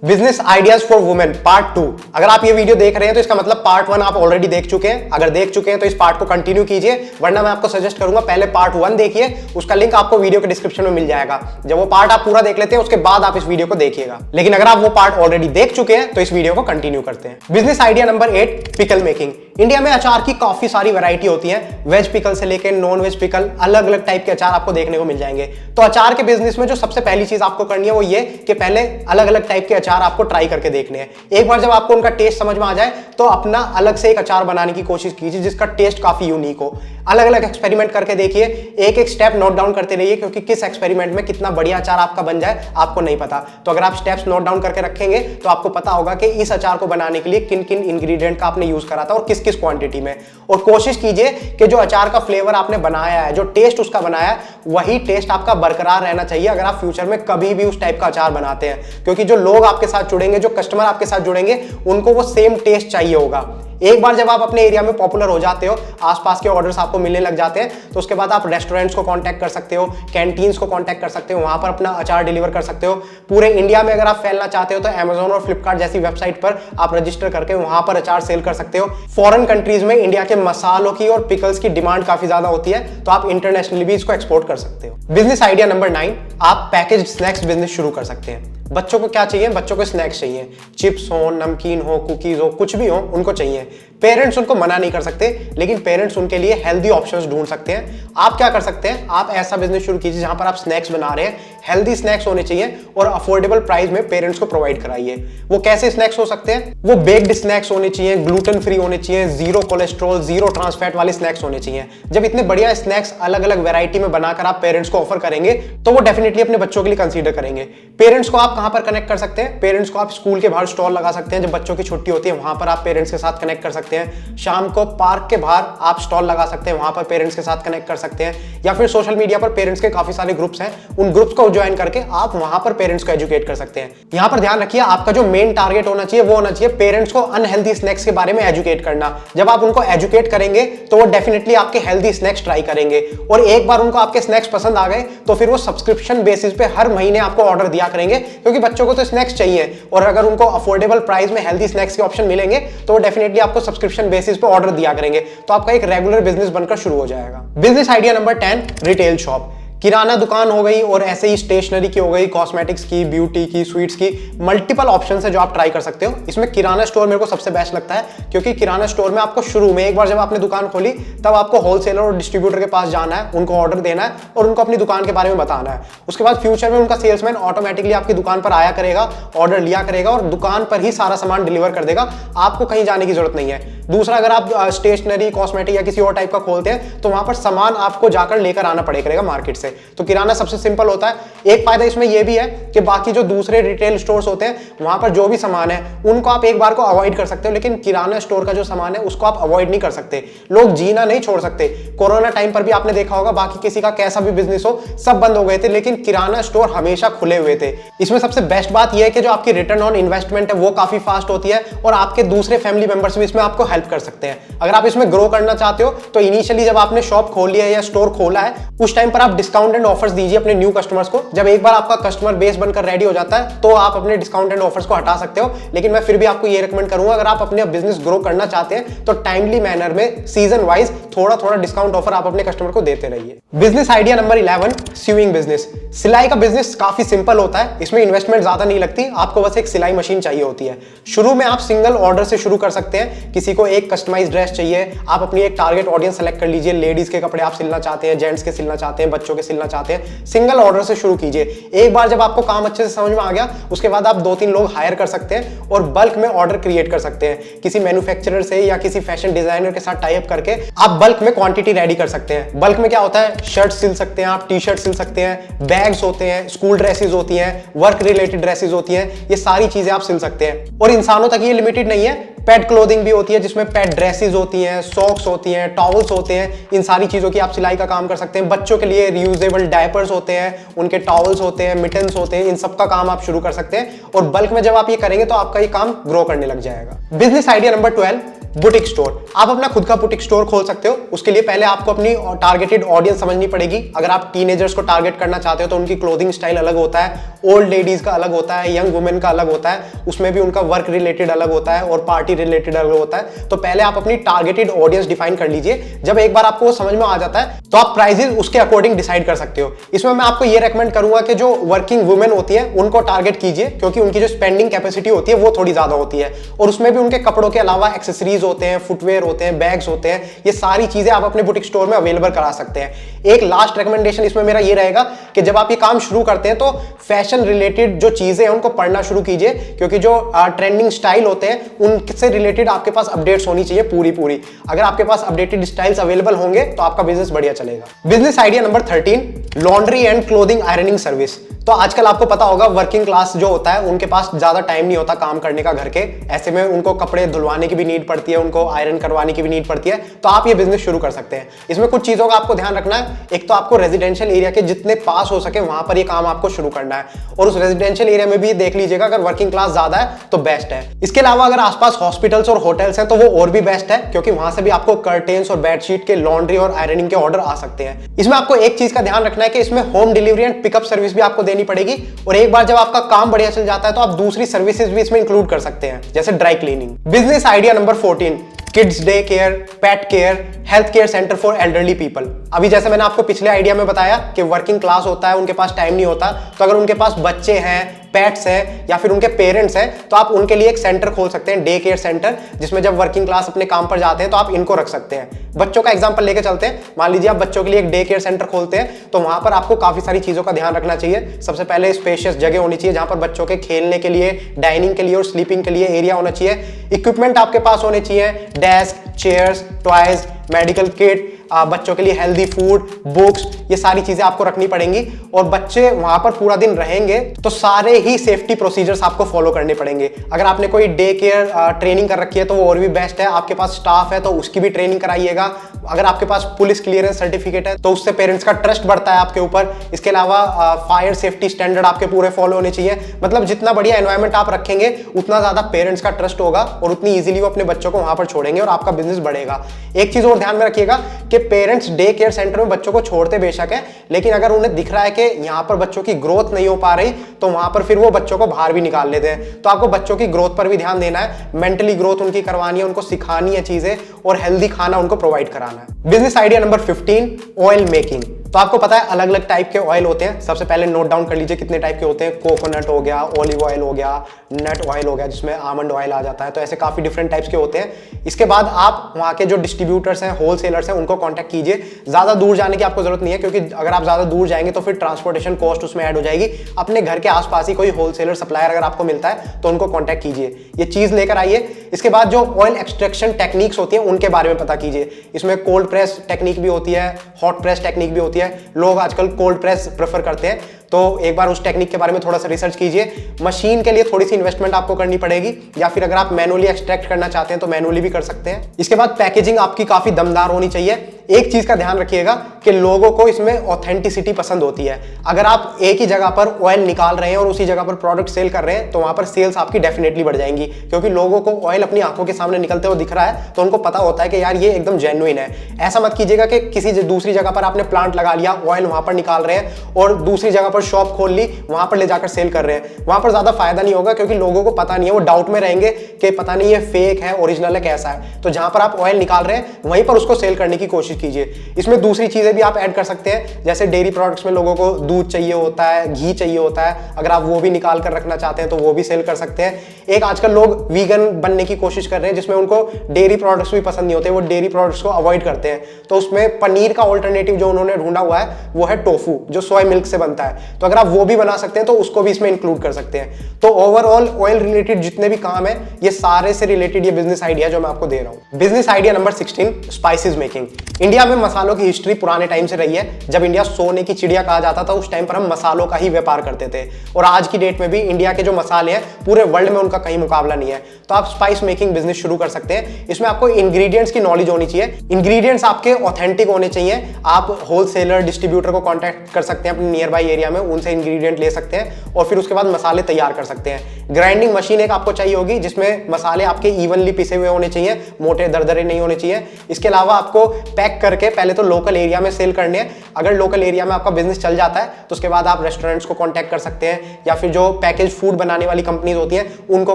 Business ideas for women part 2। अगर आप ये वीडियो देख रहे हैं तो इसका मतलब पार्ट 1 आप ऑलरेडी देख चुके हैं। अगर देख चुके हैं तो इस पार्ट को कंटिन्यू कीजिए, वरना मैं आपको सजेस्ट करूंगा पहले पार्ट 1 देखिए, उसका लिंक आपको वीडियो के डिस्क्रिप्शन में मिल जाएगा। जब वो पार्ट आप पूरा देख लेते हैं उसके बाद आप इस वीडियो को देखिएगा। लेकिन अगर आप वो पार्ट ऑलरेडी देख चुके हैं तो इस वीडियो को कंटिन्यू करते हैं। Business idea number 8, pickle making. India में अचार की काफी सारी वैरायटी होती है, वेज पिकल से लेकर नॉन वेज पिकल, अलग अलग टाइप के अचार आपको देखने को मिल जाएंगे। तो अचार के बिजनेस में जो सबसे पहली चीज आपको करनी है वो ये कि पहले अलग अलग टाइप के अचार आपको ट्राई करके देखने हैं। एक बार जब आपको उनका टेस्ट समझ में आ जाए तो अपना अलग से एक अचार बनाने की कोशिश कीजिए जिसका टेस्ट काफी यूनिक हो। अलग अलग एक्सपेरिमेंट करके देखिए, एक एक स्टेप नोट डाउन करते रहिए, क्योंकि किस एक्सपेरिमेंट में कितना बढ़िया अचार आपका बन जाए आपको नहीं पता। तो अगर आप स्टेप्स नोट डाउन करके रखेंगे तो आपको पता होगा कि इस अचार को बनाने के लिए किन किन इंग्रेडिएंट का आपने यूज करा था और किस किस क्वांटिटी में। और कोशिश कीजिए कि जो अचार का फ्लेवर आपने बनाया है, जो टेस्ट उसका बनाया है, वही टेस्ट आपका बरकरार रहना चाहिए अगर आप फ्यूचर में कभी भी उस टाइप का अचार बनाते हैं। क्योंकि जो लोग आपके साथ जुड़ेंगे, जो कस्टमर आपके साथ जुड़ेंगे, उनको वो सेम टेस्ट चाहिए होगा। एक बार जब आप अपने एरिया में पॉपुलर हो जाते हो, आसपास के ऑर्डर्स आपको मिलने लग जाते हैं, तो उसके बाद आप रेस्टोरेंट्स को कांटेक्ट कर सकते हो, कैंटीन्स को कांटेक्ट कर सकते हो, वहां पर अपना अचार डिलीवर कर सकते हो। पूरे इंडिया में अगर आप फैलना चाहते हो तो Amazon और फ्लिपकार्ट जैसी वेबसाइट पर आप रजिस्टर करके वहां पर अचार सेल कर सकते हो। फॉरेन कंट्रीज में इंडिया के मसालों की और पिकल्स की डिमांड काफी ज्यादा होती है, तो आप इंटरनेशनली भी इसको एक्सपोर्ट कर सकते हो। बिजनेस आइडिया नंबर 9, आप पैकेज स्नैक्स बिजनेस शुरू कर सकते हैं। बच्चों को क्या चाहिए? बच्चों को स्नैक्स चाहिए, चिप्स हो, नमकीन हो, कुकीज हो, कुछ भी हो, उनको चाहिए। पेरेंट्स उनको मना नहीं कर सकते, लेकिन पेरेंट्स उनके लिए हेल्दी ऑप्शंस ढूंढ सकते हैं। आप क्या कर सकते हैं? आप ऐसा बिजनेस शुरू कीजिए जहां पर आप स्नैक्स बना रहे हैं, हेल्दी स्नैक्स होने चाहिए और अफोर्डेबल प्राइस में पेरेंट्स को प्रोवाइड कराइए। वो कैसे स्नैक्स हो सकते हैं? वो बेक्ड स्नैक्स होने चाहिए, ग्लूटेन फ्री होने चाहिए, zero cholesterol, zero trans fat वाले स्नैक्स होने चाहिए। जब इतने बढ़िया स्नैक्स अलग अलग वैरायटी में बनाकर आप पेरेंट्स को ऑफर करेंगे तो वो डेफिनेटली अपने बच्चों के लिए कंसीडर करेंगे। पेरेंट्स को आप कहां पर कनेक्ट कर सकते हैं? पेरेंट्स को आप स्कूल के बाहर स्टॉल लगा सकते हैं। जब बच्चों की छुट्टी होती है वहां पर आप पेरेंट्स के साथ कनेक्ट कर सकते हैं। शाम को पार्क के बाहर आप स्टॉल लगा सकते हैं, वहां पर पेरेंट्स के साथ कनेक्ट कर सकते हैं। या फिर सोशल मीडिया पर पेरेंट्स के काफी सारे ग्रुप्स हैं, उन ग्रुप्स को ज्वाइन करके आप वहां पर पेरेंट्स को एजुकेट कर सकते हैं। यहां पर ध्यान रखिए, आपका जो मेन टारगेट होना चाहिए वो होना चाहिए पेरेंट्स को अनहेल्दी स्नैक्स के बारे में एजुकेट करना। जब आप उनको एजुकेट करेंगे तो वो डेफिनेटली आपके हेल्दी स्नैक्स ट्राई करेंगे, और एक बार उनको आपके स्नैक्स पसंद आ गए तो फिर वो सब्सक्रिप्शन बेसिस पे हर महीने आपको ऑर्डर दिया करेंगे, क्योंकि बच्चों को तो स्नैक्स चाहिए। और अगर उनको अफोर्डेबल प्राइस में हेल्दी स्नैक्स के ऑप्शन मिलेंगे तो वो डेफिनेटली आपको सब्सक्रिप्शन बेसिस पे ऑर्डर दिया करेंगे, तो आपका एक रेगुलर बिजनेस बनकर शुरू हो जाएगा। Business idea number 10, retail shop. Kirana दुकान हो गई और ऐसे ही स्टेशनरी की हो गई, कॉस्मेटिक्स की, ब्यूटी की, स्वीट्स की, मल्टीपल ऑप्शन है जो आप ट्राई कर सकते हो। इसमें किराना स्टोर मेरे को सबसे बेस्ट लगता है, क्योंकि किराना स्टोर में आपको शुरू में एक बार जब आपने दुकान खोली तब आपको होलसेलर और डिस्ट्रीब्यूटर के पास जाना है, उनको ऑर्डर देना है और उनको अपनी दुकान के बारे में बताना है। उसके बाद फ्यूचर में उनका सेल्समैन ऑटोमेटिकली आपकी दुकान पर आया करेगा, ऑर्डर लिया करेगा और दुकान पर ही सारा सामान डिलीवर कर देगा, आपको कहीं जाने की जरूरत नहीं है। दूसरा, अगर आप स्टेशनरी, कॉस्मेटिक या किसी और टाइप का खोलते हैं तो वहां पर सामान आपको जाकर लेकर आना पड़ेगा मार्केट से। तो किराना सबसे सिंपल होता है। एक फायदा इसमें यह भी है कि बाकी जो दूसरे रिटेल स्टोर्स होते हैं वहां पर जो भी सामान है उनको आप एक बार को अवॉइड कर सकते हो, लेकिन किराना स्टोर का जो सामान है उसको आप अवॉइड नहीं कर सकते। लोग जीना नहीं छोड़ सकते। कोरोना टाइम पर भी आपने देखा होगा, बाकी किसी का कैसा भी बिजनेस हो सब बंद हो गए थे, लेकिन किराना स्टोर हमेशा खुले हुए थे। इसमें सबसे बेस्ट बात यह है कि जो आपकी रिटर्न ऑन इन्वेस्टमेंट है वो काफी फास्ट होती है और आपके दूसरे फैमिली मेंबर्स भी इसमें आपको हेल्प कर सकते हैं। अगर आप इसमें ग्रो करना चाहते हो तो इनिशियली जब आपने शॉप खोली है या स्टोर खोला है उस टाइम पर आप डिस्काउंट एंड ऑफर्स दीजिए अपने न्यू कस्टमर्स को। जब एक बार आपका कस्टमर बेस बनकर रेडी हो जाता है तो आप अपने डिस्काउंट एंड ऑफर्स को हटा सकते हो, लेकिन मैं फिर भी आपको ये रिकमेंड करूंगा, अगर आप अपने बिजनेस ग्रो करना चाहते हैं तो टाइमली मैनर में सीजन वाइज थोड़ा थोड़ा डिस्काउंट ऑफर आप अपने कस्टमर को देते रहिए। Business idea number 11, sewing business. सिलाई का बिजनेस काफी सिंपल होता है, इसमें इन्वेस्टमेंट ज्यादा नहीं लगती, आपको बस एक सिलाई मशीन चाहिए होती है। शुरू में आप सिंगल ऑर्डर से शुरू कर सकते हैं। किसी को एक कस्टमाइज ड्रेस चाहिए, आप अपनी एक टारगेट ऑडियंस सेलेक्ट कर लीजिए, लेडीज के कपड़े आप सिलना चाहते हैं, जेंट्स के सिलना चाहते हैं, बच्चों के सिलना चाहते हैं, सिंगल ऑर्डर से शुरू कीजिए। एक बार जब आपको काम अच्छे से समझ में आ गया उसके बाद आप 2-3 लोग हायर कर सकते हैं और बल्क में ऑर्डर क्रिएट कर सकते हैं। किसी मैन्युफैक्चरर से या किसी फैशन डिजाइनर के साथ टाई अप करके आप बल्क में क्वांटिटी रेडी कर सकते हैं। बल्क में क्या होता है, शर्ट सिल सकते हैं आप, टी शर्ट सिल सकते हैं, बैग्स होते हैं, स्कूल ड्रेसेस होती हैं, वर्क रिलेटेड ड्रेसेस होती हैं, ये सारी चीजें आप सिल सकते हैं। और इंसानों तक ये लिमिटेड नहीं है, पेट क्लोथिंग भी होती है जिसमें पेट ड्रेसेस होती हैं, सॉक्स होती हैं, टॉवल्स होते हैं, इन सारी चीजों की आप सिलाई का काम कर सकते हैं। बच्चों के लिए रियूजेबल डायपर्स होते हैं, उनके टॉवल्स होते हैं, मिटन्स होते हैं, इन सब का काम आप शुरू कर सकते हैं। और बल्क में जब आप ये करेंगे तो आपका ये काम ग्रो करने लग जाएगा। Business idea number 12, boutique store. आप अपना खुद का बुटीक स्टोर खोल सकते हो। उसके लिए पहले आपको अपनी टारगेटेड ऑडियंस समझनी पड़ेगी। अगर आप टीनेजर्स को टारगेट करना चाहते हो तो उनकी क्लोथिंग स्टाइल अलग होता है, ओल्ड लेडीज का अलग होता है, यंग वुमेन का अलग होता है, उसमें भी उनका वर्क रिलेटेड अलग होता है और पार्टी रिलेटेड अलग होता है। तो पहले आप अपनी टारगेटेड ऑडियंस डिफाइन कर लीजिए। जब एक बार आपको समझ में आ जाता है तो आप प्राइजेस उसके अकॉर्डिंग डिसाइड कर सकते हो। इसमें मैं आपको ये रेकमेंड करूंगा कि जो वर्किंग वुमेन होती है उनको टारगेट कीजिए, क्योंकि उनकी जो स्पेंडिंग कैपेसिटी होती है वो थोड़ी ज्यादा होती है और उसमें भी उनके कपड़ों के अलावा एक्सेसरीज होते हैं, फुटवेयर होते हैं, बैग्स होते हैं। ये सारी चीजें आप अपने बुटीक स्टोर में अवेलेबल करा सकते हैं। एक लास्ट रेकमेंडेशन इसमें मेरा ये रहेगा कि जब आप ये काम शुरू करते हैं तो फैशन रिलेटेड जो चीजें हैं उनको पढ़ना शुरू कीजिए, क्योंकि जो ट्रेंडिंग स्टाइल होते हैं उनसे रिलेटेड आपके पास अपडेट्स होनी चाहिए पूरी। अगर आपके पास अपडेटेड स्टाइल्स अवेलेबल होंगे तो आपका बिजनेस बढ़िया चलेगा। Business idea number 13, laundry and clothing ironing service. तो आजकल आपको पता होगा वर्किंग क्लास जो होता है उनके पास ज्यादा टाइम नहीं होता काम करने का घर के, ऐसे में उनको कपड़े धुलवाने की भी नीड पड़ती है, उनको आयरन करवाने की भी नीड पड़ती है। तो आप ये बिजनेस शुरू कर सकते हैं। इसमें कुछ चीजों का आपको ध्यान रखना है। एक तो आपको रेजिडेंशियल एरिया के जितने पास हो सके वहां पर ये काम आपको शुरू करना है, और उस रेजिडेंशियल एरिया में भी देख लीजिएगा अगर वर्किंग क्लास ज्यादा है तो बेस्ट है। इसके अलावा अगर आसपास हॉस्पिटल्स और होटल्स हैं तो वो और भी बेस्ट है, क्योंकि वहां से भी आपको कर्टेन्स और बेडशीट के लॉन्ड्री और आयरनिंग के ऑर्डर आ सकते हैं। इसमें आपको एक चीज का ध्यान रखना है कि इसमें home delivery and pickup service भी आपको देनी पड़ेगी, और एक बार जब आपका काम बढ़िया चल जाता है तो आप दूसरी सर्विसेज भी इसमें इंक्लूड कर सकते हैं, जैसे dry cleaning. Business idea number 14, kids day care, pet care, health care centre for elderly people. अभी जैसे मैंने आपको पिछले आइडिया में बताया कि वर्किंग क्लास होता है, उनके पास टाइम नहीं होता, तो अगर उनके पास बच्चे हैं, पेट्स हैं या फिर उनके पेरेंट्स हैं तो आप उनके लिए एक सेंटर खोल सकते हैं, डे केयर सेंटर, जिसमें जब वर्किंग क्लास अपने काम पर जाते हैं तो आप इनको रख सकते हैं। बच्चों का एग्जांपल लेके चलते हैं। मान लीजिए आप बच्चों के लिए एक डे केयर सेंटर खोलते हैं, तो वहां पर आपको काफी सारी चीजों का ध्यान रखना चाहिए। सबसे पहले स्पेशियस जगह होनी चाहिए जहां पर बच्चों के खेलने के लिए, डाइनिंग के लिए और स्लीपिंग के लिए एरिया होना चाहिए। इक्विपमेंट आपके पास होने चाहिए, desk, chairs, toys, medical kit, बच्चों के लिए हेल्दी फूड, बुक्स, ये सारी चीजें आपको रखनी पड़ेंगी। और बच्चे वहां पर पूरा दिन रहेंगे तो सारे ही सेफ्टी प्रोसीजर्स आपको फॉलो करने पड़ेंगे। अगर आपने कोई डे केयर ट्रेनिंग कर रखी है तो वो और भी बेस्ट है। आपके पास स्टाफ है तो उसकी भी ट्रेनिंग कराइएगा। अगर आपके पास पुलिस क्लियरेंस सर्टिफिकेट है तो उससे पेरेंट्स का ट्रस्ट बढ़ता है आपके ऊपर। इसके अलावा फायर सेफ्टी स्टैंडर्ड आपके पूरे फॉलो होने चाहिए। मतलब जितना बढ़िया एनवायरमेंट आप रखेंगे उतना ज्यादा पेरेंट्स का ट्रस्ट होगा और उतनी इजीली वो अपने बच्चों को वहां पर छोड़ेंगे और आपका बिजनेस बढ़ेगा। एक चीज और ध्यान में रखिएगा कि पेरेंट्स डे केयर सेंटर में बच्चों को छोड़ते बेशक है, लेकिन अगर उन्हें दिख रहा है कि यहाँ पर बच्चों की ग्रोथ नहीं हो पा रही तो वहां पर फिर वो बच्चों को बाहर भी निकाल लेते हैं। तो आपको बच्चों की ग्रोथ पर भी ध्यान देना है, मेंटली ग्रोथ उनकी करवानी है, उनको सिखानी है चीजें और हेल्दी खाना उनको प्रोवाइड कराना है। Business idea number 15, oil making. तो आपको पता है अलग अलग टाइप के ऑयल होते हैं। सबसे पहले नोट डाउन कर लीजिए कितने टाइप के होते हैं। कोकोनट हो गया, ऑलिव ऑयल हो गया, नट ऑयल हो गया जिसमें आमंड ऑयल आ जाता है। तो ऐसे काफी डिफरेंट टाइप्स के होते हैं। इसके बाद आप वहाँ के जो डिस्ट्रीब्यूटर्स हैं, होलसेलर्स हैं, उनको कॉन्टैक्ट कीजिए। ज्यादा दूर जाने की आपको जरूरत नहीं है, क्योंकि अगर आप ज्यादा दूर जाएंगे तो फिर ट्रांसपोर्टेशन कॉस्ट उसमें ऐड हो जाएगी। अपने घर के आसपास ही कोई होलसेलर सप्लायर अगर आपको मिलता है तो उनको कॉन्टैक्ट कीजिए, ये चीज लेकर आइए। इसके बाद जो ऑयल एक्सट्रैक्शन टेक्निक्स होती है उनके बारे में पता कीजिए। इसमें कोल्ड प्रेस टेक्निक भी होती है, हॉट प्रेस टेक्निक भी होती है। लोग आजकल कोल्ड प्रेस प्रेफर करते हैं, तो एक बार उस टेक्निक के बारे में थोड़ा सा रिसर्च कीजिए। मशीन के लिए थोड़ी सी इन्वेस्टमेंट आपको करनी पड़ेगी, या फिर अगर आप मैनुअली एक्सट्रैक्ट करना चाहते हैं तो मैनुअली भी कर सकते हैं। इसके बाद पैकेजिंग आपकी काफी दमदार होनी चाहिए। एक चीज का ध्यान रखिएगा कि लोगों को इसमें ऑथेंटिसिटी पसंद होती है। अगर आप एक ही जगह पर ऑयल निकाल रहे हैं और उसी जगह पर प्रोडक्ट सेल कर रहे हैं तो वहां पर सेल्स आपकी डेफिनेटली बढ़ जाएंगी, क्योंकि लोगों को ऑयल अपनी आंखों के सामने निकलते हुए दिख रहा है तो उनको पता होता है कि यार ये एकदम जेन्युइन है। ऐसा मत कीजिएगा कि किसी दूसरी जगह पर आपने प्लांट लगा लिया, ऑयल वहां पर निकाल रहे हैं और दूसरी जगह पर शॉप खोल ली, वहां पर ले जाकर सेल कर रहे हैं। वहां पर ज्यादा फायदा नहीं होगा, क्योंकि लोगों को पता नहीं है, वो डाउट में रहेंगे कि पता नहीं ये फेक है, ओरिजिनल है, कैसा है। तो जहां पर आप ऑयल निकाल रहे हैं वहीं पर उसको सेल करने की कोशिश कीजिए। इसमें दूसरी चीजें भी आप ऐड कर सकते हैं, जैसे डेयरी प्रोडक्ट्स में लोगों को दूध चाहिए होता है, घी चाहिए होता है। अगर आप वो भी निकाल कर रखना चाहते हैं तो वो भी सेल कर सकते हैं। एक आजकल लोग वीगन बनने की कोशिश कर रहे हैं, जिसमें उनको डेयरी प्रोडक्ट्स भी पसंद नहीं होते, वो डेयरी प्रोडक्ट्स को अवॉइड करते हैं। तो उसमें पनीर का ऑल्टरनेटिव जो उन्होंने ढूंढा हुआ है वो है टोफू, जो सोया मिल्क से बनता है। तो अगर आप वो भी बना सकते हैं तो उसको भी इसमें इंक्लूड कर सकते हैं। तो ओवरऑल ऑयल रिलेटेड जितने भी काम है ये सारे से रिलेटेड ये बिजनेस आइडिया जो मैं आपको दे रहा हूं। Business idea number 16, spices making. India में मसालों की हिस्ट्री पुराने टाइम से रही है। जब इंडिया सोने की चिड़िया कहा जाता था उस टाइम पर हम मसालों का ही व्यापार करते थे, और आज की डेट में भी इंडिया के जो मसाले हैं पूरे वर्ल्ड में उनका कहीं मुकाबला नहीं है। तो आप स्पाइस मेकिंग बिजनेस शुरू कर सकते हैं। इसमें आपको इंग्रेडिएंट्स की नॉलेज होनी चाहिए, इंग्रेडिएंट्स आपके ऑथेंटिक होने चाहिए। आप होलसेलर डिस्ट्रीब्यूटर को कॉन्टैक्ट कर सकते हैं अपने नियर बाई एरिया में। में उनसे इंग्रेडिएंट ले सकते हैं और फिर उसके बाद मसाले तैयार कर सकते हैं। ग्राइंडिंग मशीन एक आपको चाहिए होगी जिसमें मसाले आपके इवनली पिसे हुए होने चाहिए, मोटे दरदरे नहीं होने चाहिए। इसके अलावा आपको पैक करके पहले तो लोकल एरिया में सेल करने हैं। अगर लोकल एरिया में आपका बिजनेस चल जाता है तो उसके बाद आप रेस्टोरेंट्स को कॉन्टैक्ट कर सकते हैं या फिर जो पैकेज फूड बनाने वाली कंपनीज होती हैं उनको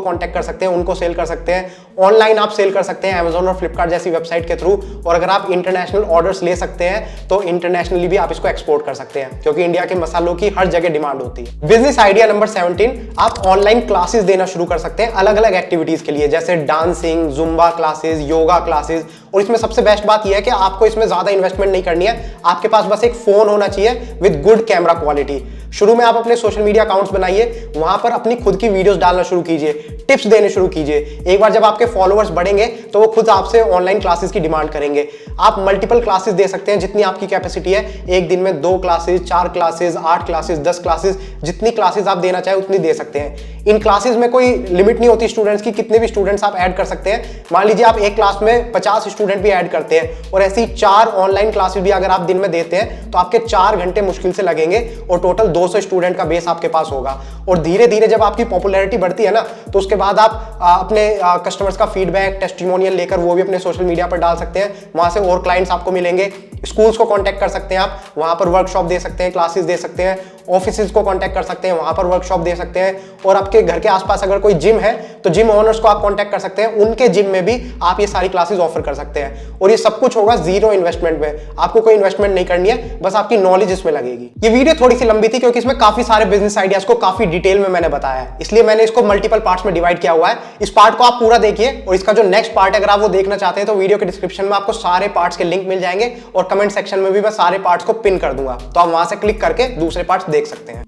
कॉन्टैक्ट कर सकते हैं, उनको सेल कर सकते हैं। ऑनलाइन आप सेल कर सकते हैं अमेजोन और फ्लिपकार्ट जैसी वेबसाइट के थ्रू। और अगर आप इंटरनेशनल ऑर्डर्स ले सकते हैं तो इंटरनेशनली भी आप इसको एक्सपोर्ट कर सकते हैं, क्योंकि इंडिया के मसालों की हर जगह डिमांड होती है। बिजनेस आइडिया नंबर 17, आप ऑनलाइन क्लासेस देना शुरू कर सकते हैं अलग अलग एक्टिविटीज के लिए, जैसे dancing, Zumba classes, yoga classes. और इसमें सबसे बेस्ट बात यह है कि आपको इसमें ज्यादा इन्वेस्टमेंट नहीं करनी है, आपके पास बस एक फोन होना चाहिए विद गुड कैमरा क्वालिटी। शुरू में आप अपने सोशल मीडिया अकाउंट्स बनाइए, वहां पर अपनी खुद की वीडियोस डालना शुरू कीजिए, टिप्स देने शुरू कीजिए। एक बार जब आपके फॉलोअर्स बढ़ेंगे तो वो खुद आपसे ऑनलाइन क्लासेस की डिमांड करेंगे। आप मल्टीपल क्लासेस दे सकते हैं जितनी आपकी कैपेसिटी है, एक दिन में 2 क्लासेस, 4 क्लासेस, 8 क्लासेस, 10 क्लासेस, जितनी क्लासेस आप देना चाहे उतनी दे सकते हैं। इन क्लासेस में कोई लिमिट नहीं होती स्टूडेंट्स की, कितने भी स्टूडेंट्स आप ऐड कर सकते हैं। मान लीजिए आप एक क्लास में 50 स्टूडेंट भी ऐड करते हैं और ऐसी 4 ऑनलाइन क्लासेस भी अगर आप दिन में देते हैं तो आपके 4 घंटे मुश्किल से लगेंगे और टोटल 200 स्टूडेंट का बेस आपके पास होगा। और धीरे धीरे जब आपकी पॉपुलैरिटी बढ़ती है ना तो उसके बाद आप अपने कस्टमर्स का फीडबैक, टेस्टिमोनियल लेकर वो भी अपने सोशल मीडिया पर डाल सकते हैं। वहां से और क्लाइंट्स आपको मिलेंगे। स्कूल्स को कांटेक्ट कर सकते हैं आप, वहां पर वर्कशॉप दे सकते हैं, क्लासेस दे सकते हैं। ऑफिसेज को कांटेक्ट कर सकते हैं, वहां पर वर्कशॉप दे सकते हैं। और आपके घर के आसपास अगर कोई जिम है तो जिम ओनर्स को आप कांटेक्ट कर सकते हैं, उनके जिम में भी आप ये सारी क्लासेस ऑफर कर सकते हैं। और ये सब कुछ होगा जीरो इन्वेस्टमेंट में, आपको कोई इन्वेस्टमेंट नहीं करनी है, बस आपकी नॉलेज इसमें लगेगी। ये वीडियो थोड़ी सी लंबी थी क्योंकि इसमें काफी सारे बिजनेस आइडियाज को काफी डिटेल में मैंने बताया है, इसलिए मैंने इसको मल्टीपल पार्ट्स में डिवाइड किया हुआ है। इस पार्ट को आप पूरा देखिए और इसका जो नेक्स्ट पार्ट है अगर आप वो देखना चाहते हैं तो वीडियो के डिस्क्रिप्शन में आपको सारे पार्ट्स के लिंक मिल जाएंगे और कमेंट सेक्शन में भी मैं सारे पार्ट्स को पिन कर दूंगा, तो आप वहां से क्लिक करके दूसरे पार्ट्स देख सकते हैं।